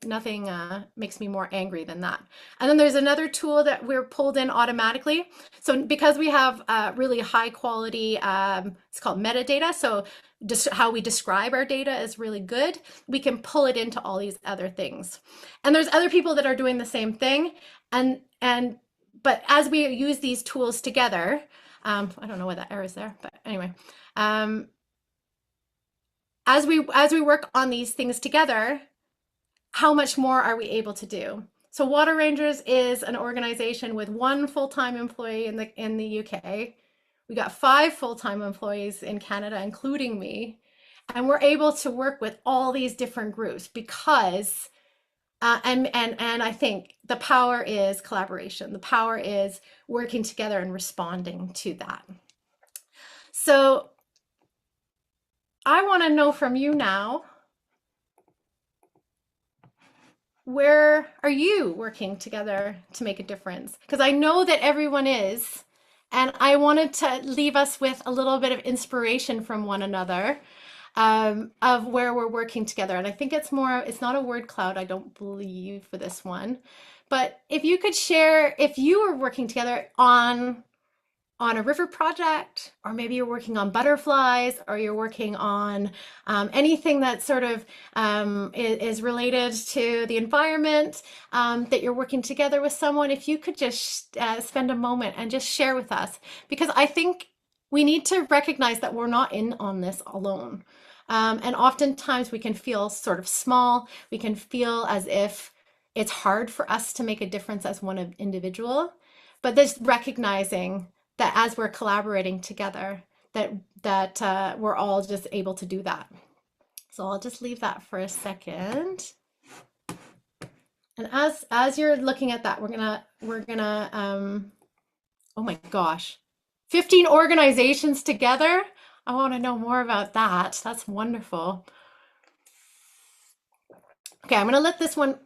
makes me more angry than that. And then there's another tool that we're pulled in automatically. So because we have really high quality, it's called metadata. So just how we describe our data is really good. We can pull it into all these other things. And there's other people that are doing the same thing. But as we use these tools together, I don't know why that error is there, but anyway, as we work on these things together, how much more are we able to do? So Water Rangers is an organization with 1 full-time employee in the UK. We got 5 full-time employees in Canada, including me, and we're able to work with all these different groups because and I think the power is collaboration. The power is working together and responding to that. So I want to know from you now, where are you working together to make a difference? Because I know that everyone is, and I wanted to leave us with a little bit of inspiration from one another, of where we're working together. And I think it's not a word cloud, I don't believe, for this one. But if you could share, if you were working together on a river project, or maybe you're working on butterflies, or you're working on anything that sort of is related to the environment, that you're working together with someone, if you could just spend a moment and just share with us, because I think we need to recognize that we're not in on this alone. And oftentimes we can feel sort of small, we can feel as if it's hard for us to make a difference as one individual, but this recognizing that as we're collaborating together, that we're all just able to do that. So I'll just leave that for a second. And as you're looking at that, we're gonna oh my gosh, 15 organizations together. I want to know more about that. That's wonderful. Okay, I'm gonna let this one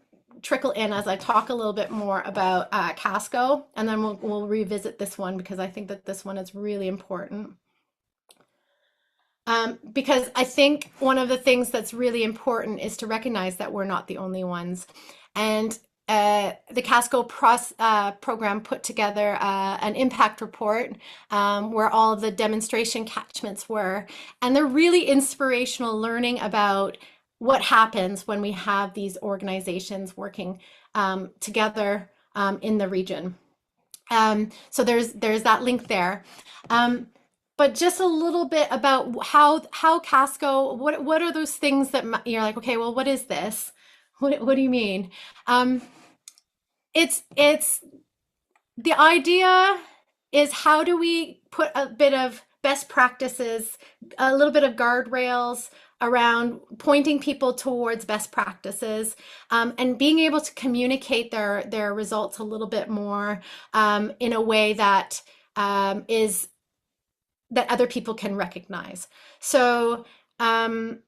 trickle in as I talk a little bit more about Casco, and then we'll revisit this one, because I think that this one is really important. Because I think one of the things that's really important is to recognize that we're not the only ones. And the Casco program put together an impact report where all of the demonstration catchments were, and they're really inspirational, learning about what happens when we have these organizations working together in the region. So there's that link there. But just a little bit about how Casco, what are those things that you're like, okay, well, what is this? What do you mean? It's the idea is, how do we put a bit of best practices, a little bit of guardrails around pointing people towards best practices, and being able to communicate their results a little bit more in a way that that other people can recognize. So, and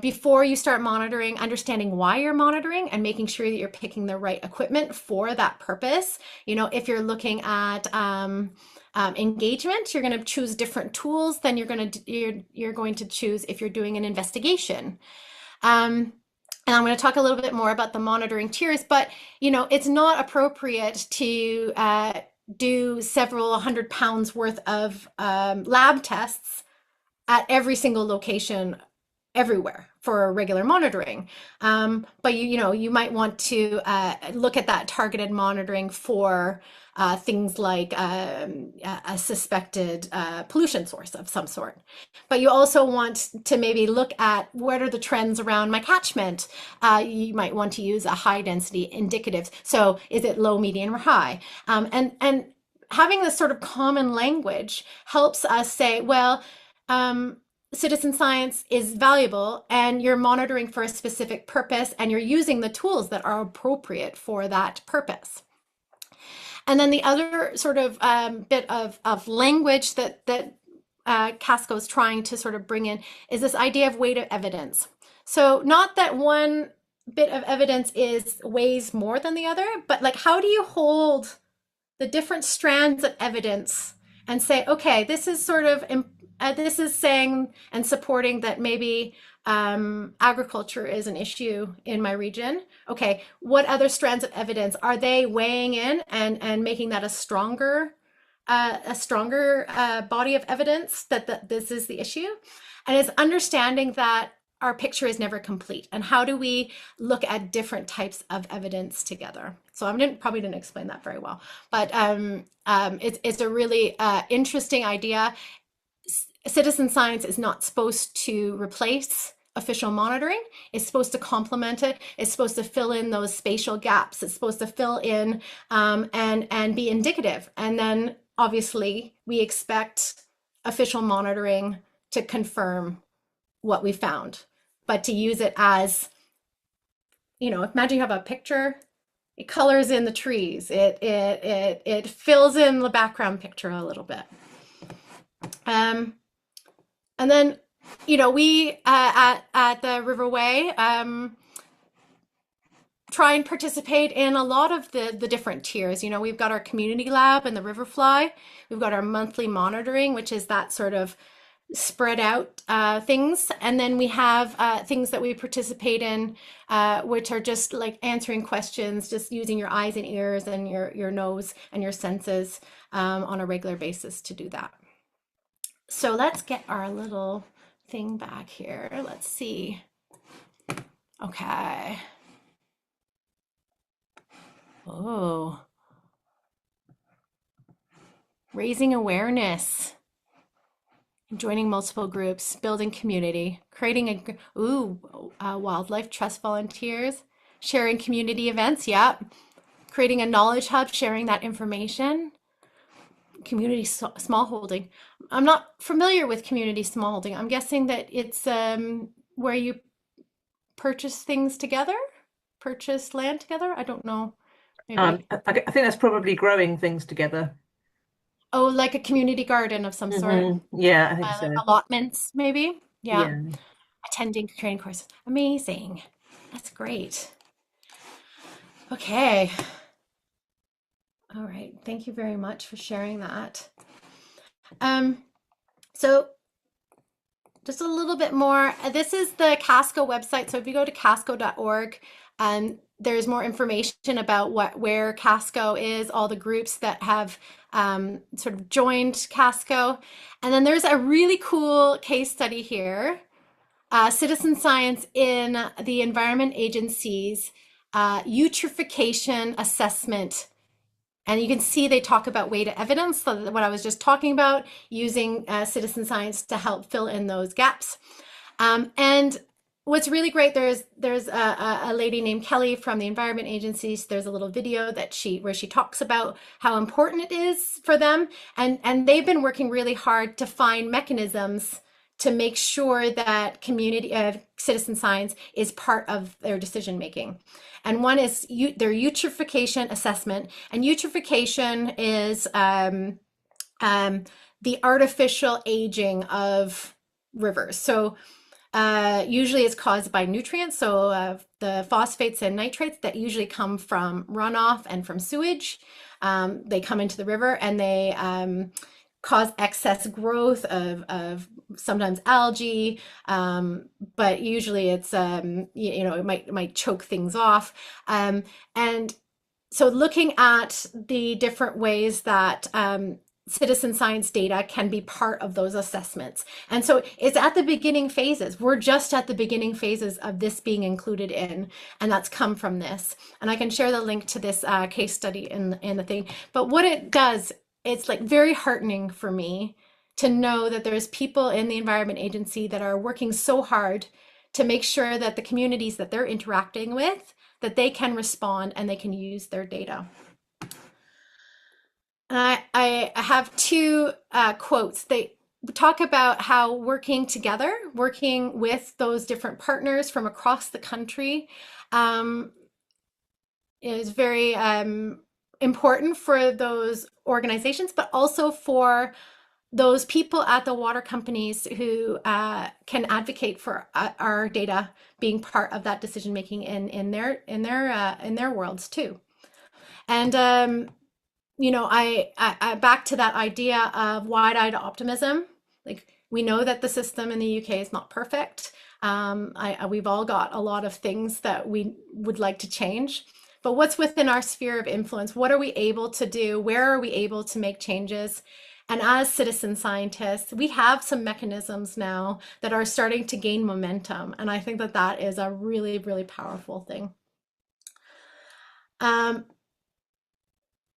before you start monitoring, understanding why you're monitoring and making sure that you're picking the right equipment for that purpose. If you're looking at engagement, you're going to choose different tools than you're going to choose if you're doing an investigation. And I'm going to talk a little bit more about the monitoring tiers, but it's not appropriate to do several 100 pounds worth of lab tests at every single location everywhere for regular monitoring. But you might want to look at that targeted monitoring for things like a suspected pollution source of some sort. But you also want to maybe look at what are the trends around my catchment. You might want to use a high density indicative. So is it low, medium, or high? And having this sort of common language helps us say, well, citizen science is valuable, and you're monitoring for a specific purpose, and you're using the tools that are appropriate for that purpose. And then the other sort of bit of language that Casco is trying to sort of bring in is this idea of weight of evidence. So not that one bit of evidence weighs more than the other, but like, how do you hold the different strands of evidence and say, okay, this is sort of this is saying and supporting that maybe agriculture is an issue in my region. Okay, what other strands of evidence are they weighing in and making that a stronger body of evidence that this is the issue? And it's understanding that our picture is never complete, and how do we look at different types of evidence together? So I probably didn't explain that very well, but it's a really interesting idea. Citizen science is not supposed to replace official monitoring. It's supposed to complement it. It's supposed to fill in those spatial gaps. It's supposed to fill in and be indicative. And then obviously we expect official monitoring to confirm what we found, but to use it as, imagine you have a picture, it colors in the trees, it fills in the background picture a little bit. Um, and then, we at the Riverway try and participate in a lot of the different tiers. We've got our community lab and the Riverfly. We've got our monthly monitoring, which is that sort of spread out things. And then we have things that we participate in, which are just like answering questions, just using your eyes and ears and your nose and your senses on a regular basis to do that. So let's get our little thing back here. Let's see. Okay. Oh, raising awareness, joining multiple groups, building community, creating wildlife trust volunteers, sharing community events. Yep. Creating a knowledge hub, sharing that information. Community smallholding. I'm not familiar with community smallholding. I'm guessing that it's where you purchase things together, purchase land together. I don't know. Maybe. I think that's probably growing things together. Oh, like a community garden of some sort. Yeah, I think so. Like allotments, maybe. Yeah. Yeah. Attending training courses. Amazing. That's great. Okay. All right. Thank you very much for sharing that. So just a little bit more. This is the Casco website. So if you go to casco.org, there's more information about where Casco is, all the groups that have sort of joined Casco. And then there's a really cool case study here. Citizen science in the Environment Agency's eutrophication assessment. And you can see they talk about weighted evidence, so what I was just talking about, using citizen science to help fill in those gaps. And what's really great, there's a lady named Kelly from the Environment Agencies. There's a little video where she talks about how important it is for them, and they've been working really hard to find mechanisms to make sure that community citizen science is part of their decision making. And one is their eutrophication assessment. And eutrophication is the artificial aging of rivers. So usually it's caused by nutrients. So the phosphates and nitrates that usually come from runoff and from sewage, they come into the river and they cause excess growth of sometimes algae, but usually it's it might choke things off, and so looking at the different ways that citizen science data can be part of those assessments. And so it's at the beginning phases. We're just at the beginning phases of this being included in, and that's come from this. And I can share the link to this case study in the thing. But what it does, it's like very heartening for me to know that there's people in the Environment Agency that are working so hard to make sure that the communities that they're interacting with, that they can respond and they can use their data. And I have two quotes. They talk about how working together, working with those different partners from across the country is very important for those organizations, but also for those people at the water companies who can advocate for our data being part of that decision making in their worlds too. And I back to that idea of wide-eyed optimism. Like, we know that the system in the UK is not perfect. We've all got a lot of things that we would like to change. But what's within our sphere of influence? What are we able to do? Where are we able to make changes? And as citizen scientists, we have some mechanisms now that are starting to gain momentum. And I think that that is a really, really powerful thing.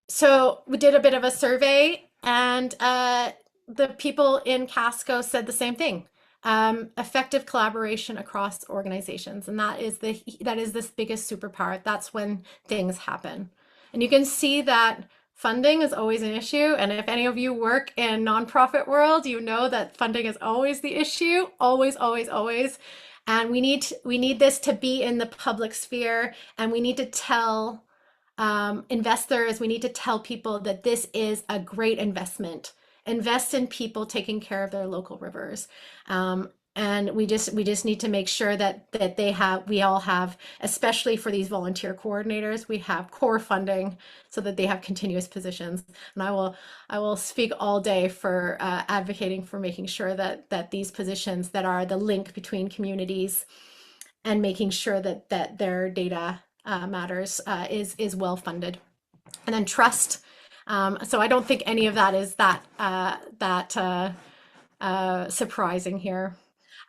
So we did a bit of a survey, and the people in Casco said the same thing. Effective collaboration across organizations, and that is this biggest superpower. That's when things happen. And you can see that funding is always an issue, and if any of you work in nonprofit world, you know that funding is always the issue, always, always, always. And we need this to be in the public sphere, and we need to tell investors, we need to tell people that this is a great investment. invest in people taking care of their local rivers. And we just need to make sure that we all have, especially for these volunteer coordinators, we have core funding so that they have continuous positions. And I will speak all day for advocating for making sure that these positions that are the link between communities and making sure that their data matters is well funded. And then trust. So I don't think any of that is that surprising here.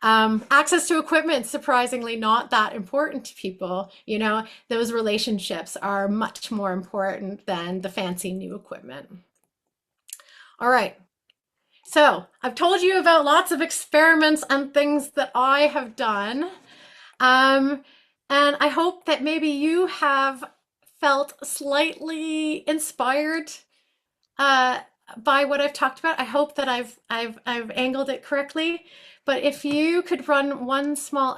Access to equipment, surprisingly not that important to people. You know, those relationships are much more important than the fancy new equipment. All right. So I've told you about lots of experiments and things that I have done. And I hope that maybe you have felt slightly inspired by what I've talked about. I hope that I've angled it correctly. But if you could run one small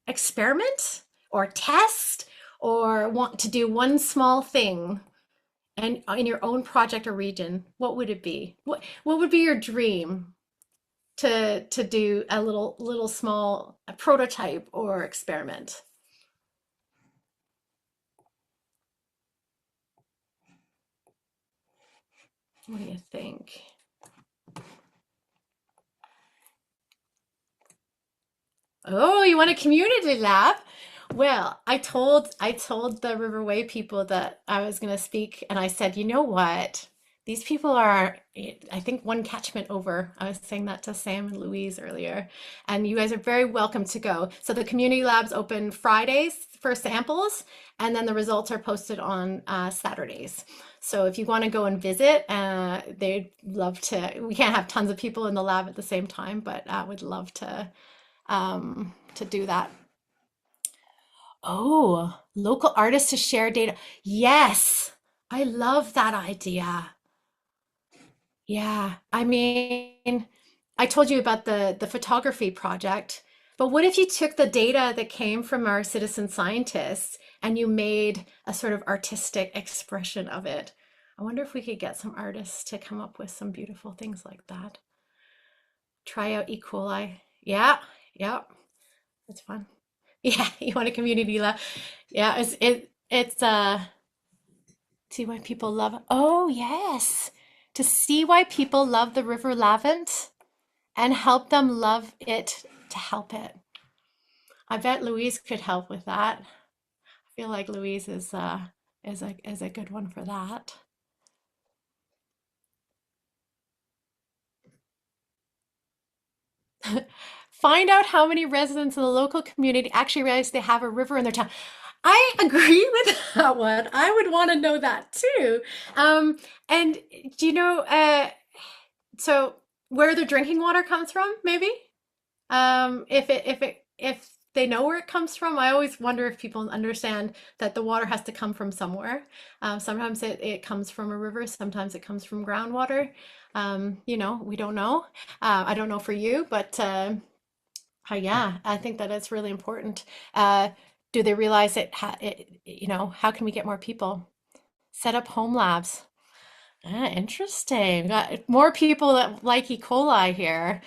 experiment or test or want to do one small thing and in your own project or region, what would it be? What would be your dream to do a little small prototype or experiment? What do you think? Oh, you want a community lab? Well, I told the Riverway people that I was going to speak, and I said, you know what? These people are, I think, one catchment over. I was saying that to Sam and Louise earlier, and you guys are very welcome to go. So the community labs open Fridays for samples, and then the results are posted on Saturdays. So if you want to go and visit, they'd love to. We can't have tons of people in the lab at the same time, but I would love to do that. Oh, local artists to share data. Yes, I love that idea. Yeah, I mean, I told you about the photography project, but what if you took the data that came from our citizen scientists and you made a sort of artistic expression of it? I wonder if we could get some artists to come up with some beautiful things like that. Try out E. coli. Yeah, yeah, that's fun. Yeah, you want a community lab? Yeah, it's see why people love. Oh, yes. To see why people love the River Lavant and help them love it to help it. I bet Louise could help with that. I feel like Louise is a good one for that. Find out how many residents in the local community actually realize they have a river in their town. I agree with that one. I would want to know that too. And do you know, so where the drinking water comes from, maybe? If they know where it comes from, I always wonder if people understand that the water has to come from somewhere. Sometimes it comes from a river, sometimes it comes from groundwater. You know, we don't know. I don't know for you, but yeah, I think that it's really important. Do they realize you know, how can we get more people? Set up home labs. Interesting. Got more people that like E. coli here.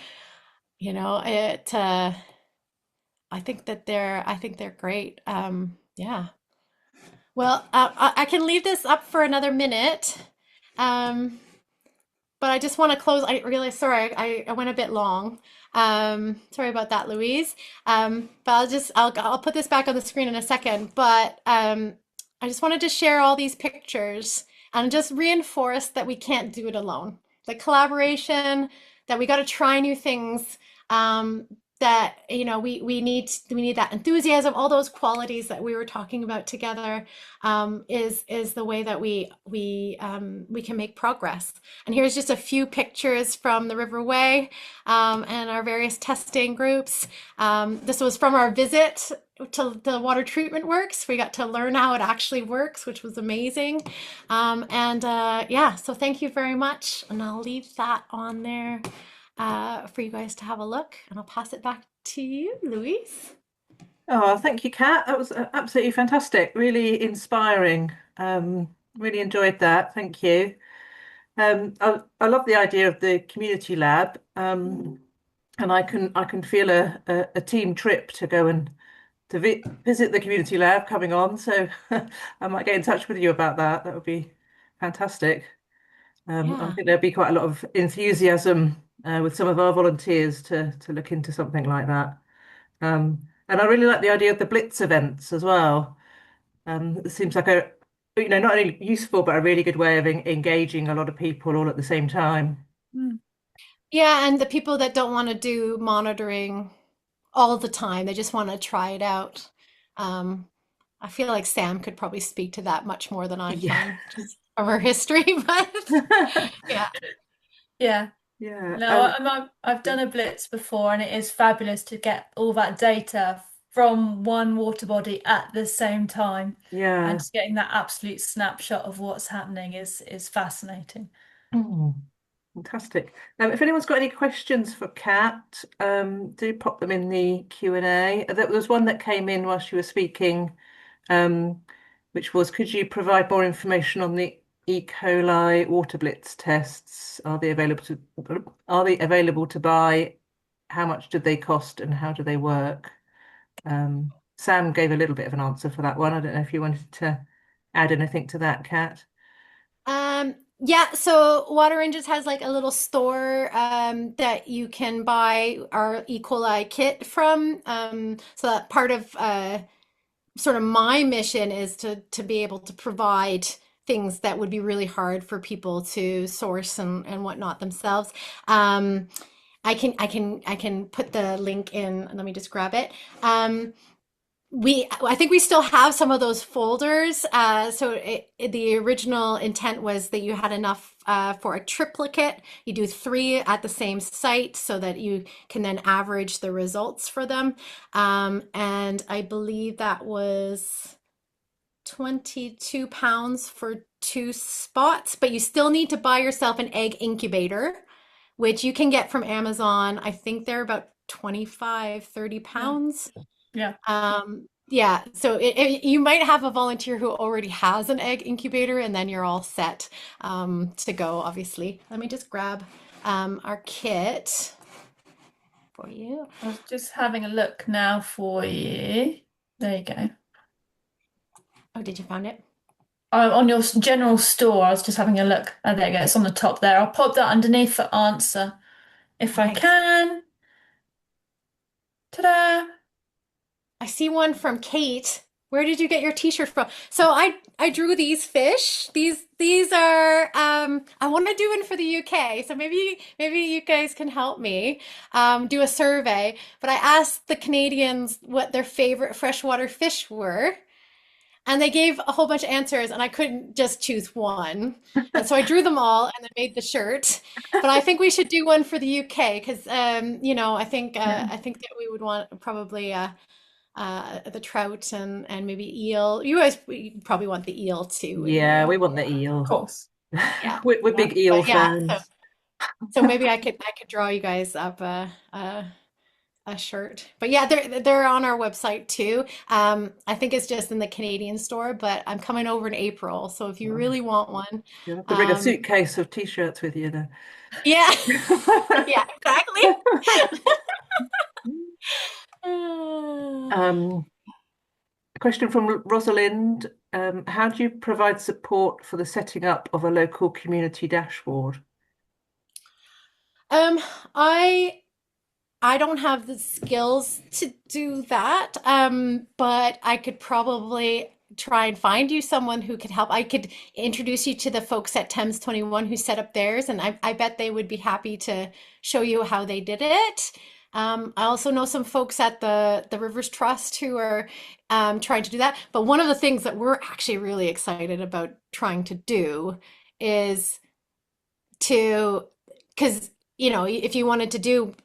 You know, I think they're great. Yeah. Well, I can leave this up for another minute. But I just want to close. I realize, sorry, I went a bit long. Sorry about that, Louise. But I'll put this back on the screen in a second. But I just wanted to share all these pictures and just reinforce that we can't do it alone. The collaboration, that we got to try new things. That you know we need that enthusiasm, all those qualities that we were talking about together, is the way that we can make progress. And here's just a few pictures from the Riverway and our various testing groups. This was from our visit to the water treatment works. We got to learn how it actually works, which was amazing. Yeah, so thank you very much, and I'll leave that on there for you guys to have a look, and I'll pass it back to you, Louise. Oh, thank you, Kat. That was absolutely fantastic, really inspiring. Really enjoyed that. Thank you. I love the idea of the community lab, and I can feel a team trip to go and to vi visit the community lab coming on. So I might get in touch with you about that. That would be fantastic. I Yeah. think there'd be quite a lot of enthusiasm with some of our volunteers to look into something like that. And I really like the idea of the Blitz events as well. It seems like not only useful, but a really good way of engaging a lot of people all at the same time. Mm. Yeah, and the people that don't want to do monitoring all the time, they just want to try it out. Um, I feel like Sam could probably speak to that much more than I Yeah. can, just from her history, but yeah. Yeah. Yeah. No, I've done a blitz before, and it is fabulous to get all that data from one water body at the same time, and Yeah. just getting that absolute snapshot of what's happening is fascinating. Mm, fantastic. If anyone's got any questions for Kat, do pop them in the Q&A. There was one that came in while she was speaking, um, which was, could you provide more information on the E. coli water blitz tests? Are they available to buy? How much do they cost and how do they work? Sam gave a little bit of an answer for that one. I don't know if you wanted to add anything to that, Kat. Yeah, so Water Rangers has like a little store that you can buy our E. coli kit from. So that part of sort of my mission is to be able to provide things that would be really hard for people to source and whatnot themselves. Um, I can put the link in. Let me just grab it. I think we still have some of those folders. The original intent was that you had enough for a triplicate. You do three at the same site so that you can then average the results for them. And I believe that was 22 pounds for two spots, but you still need to buy yourself an egg incubator, which you can get from Amazon. I think they're about 25, 30 Yeah. pounds. Yeah. Yeah, so you might have a volunteer who already has an egg incubator, and then you're all set to go, obviously. Let me just grab our kit for you. I was just having a look now for you. There you go. Oh, did you find it? On your general store, I was just having a look. Oh, there you go. It's on the top there. I'll pop that underneath for answer if I Thanks. can. Ta-da! I see one from Kate. Where did you get your t-shirt from? So I drew these fish. These are I want to do one for the UK. So maybe you guys can help me do a survey. But I asked the Canadians what their favorite freshwater fish were. And they gave a whole bunch of answers, and I couldn't just choose one. And so I drew them all and then made the shirt. But I think we should do one for the UK because, Yeah. I think that we would want probably the trout and maybe eel. You guys probably want the eel too, wouldn't Yeah, you? we want the Of eel. course. Yeah, We're yeah. big eel But yeah, fans. so maybe I could draw you guys up a shirt. But yeah, they're on our website too. I think it's just in the Canadian store, but I'm coming over in April, so if you really want one, You'll have to bring a um, suitcase of t-shirts with you then. yeah, yeah, exactly. Um, a question from Rosalind. How do you provide support for the setting up of a local community dashboard? Um, I I don't have the skills to do that, but I could probably try and find you someone who could help. I could introduce you to the folks at Thames 21 who set up theirs, and I bet they would be happy to show you how they did it. I also know some folks at the Rivers Trust who are trying to do that. But one of the things that we're actually really excited about trying to do is to, because if you wanted to do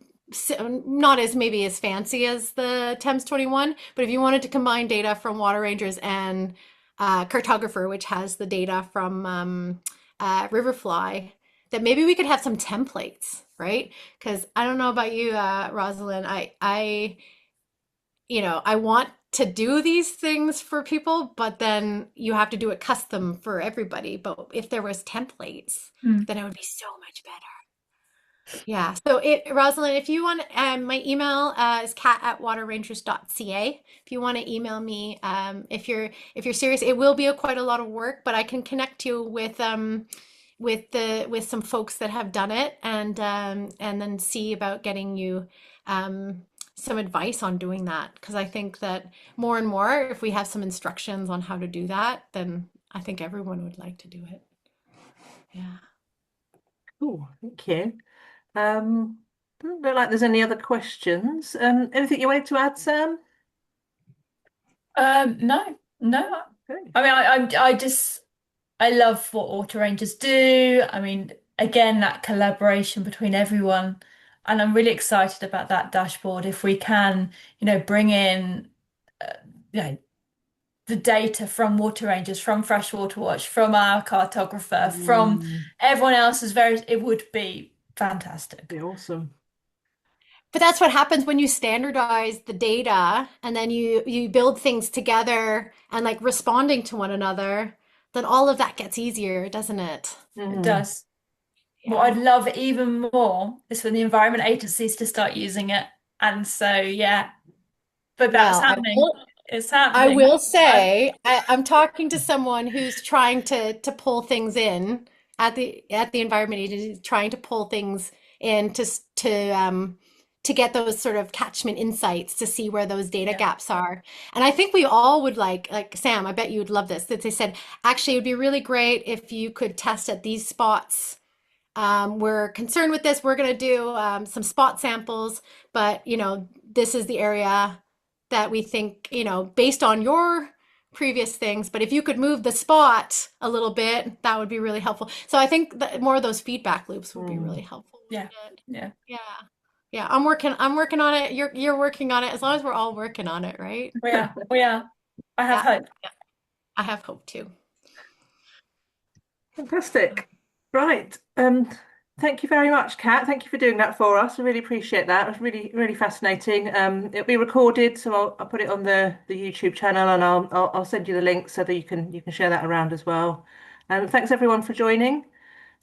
not as maybe as fancy as the Thames 21, but if you wanted to combine data from Water Rangers and Cartographer, which has the data from Riverfly, that maybe we could have some templates, right? Because I don't know about you, Rosalind, I want to do these things for people, but then you have to do it custom for everybody. But if there was templates, then it would be so much better. Yeah. So Rosalind, if you want, my email is cat@waterrangers.ca. If you want to email me, if you're serious, it will be quite a lot of work, but I can connect you with some folks that have done it, and then see about getting you some advice on doing that. Because I think that more and more, if we have some instructions on how to do that, then I think everyone would like to do it. Yeah. Cool, thank you. Doesn't look like there's any other questions. Anything you wanted to add, Sam? No. Okay. I mean, I love what Water Rangers do. I mean, again, that collaboration between everyone, and I'm really excited about that dashboard. If we can, bring in, you know, the data from Water Rangers, from Freshwater Watch, from our cartographer, from everyone else's it would be fantastic. Be awesome. But that's what happens when you standardize the data and then you build things together and like responding to one another, then all of that gets easier, doesn't it? It does. What I'd love even more is for the environment agencies to start using it. And so, yeah, but that's happening. It's happening. I will say, I'm talking to someone who's trying to pull things in at the environment agency, trying to pull things in to get those sort of catchment insights to see where those data gaps are. And I think we all would like Sam, I bet you would love this, that they said, actually, it would be really great if you could test at these spots. We're concerned with this. We're going to do some spot samples, but this is the area that we think, based on your previous things, but if you could move the spot a little bit, that would be really helpful. So I think that more of those feedback loops would be really helpful. Yeah. I'm working on it. You're working on it. As long as we're all working on it, right? We are. I have hope. Yeah. I have hope too. Fantastic. Right. Thank you very much, Kat. Thank you for doing that for us. I really appreciate that. It was really, really fascinating. It'll be recorded, so I'll put it on the YouTube channel, and I'll send you the link so that you can share that around as well. Thanks everyone for joining.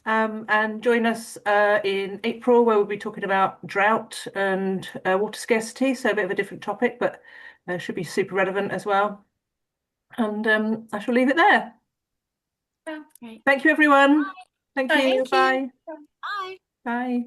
And join us in April, where we'll be talking about drought and water scarcity. So a bit of a different topic, but should be super relevant as well. And I shall leave it there. Yeah. Right. Thank you, everyone. Thank you. Thank you. Bye. Bye. Bye.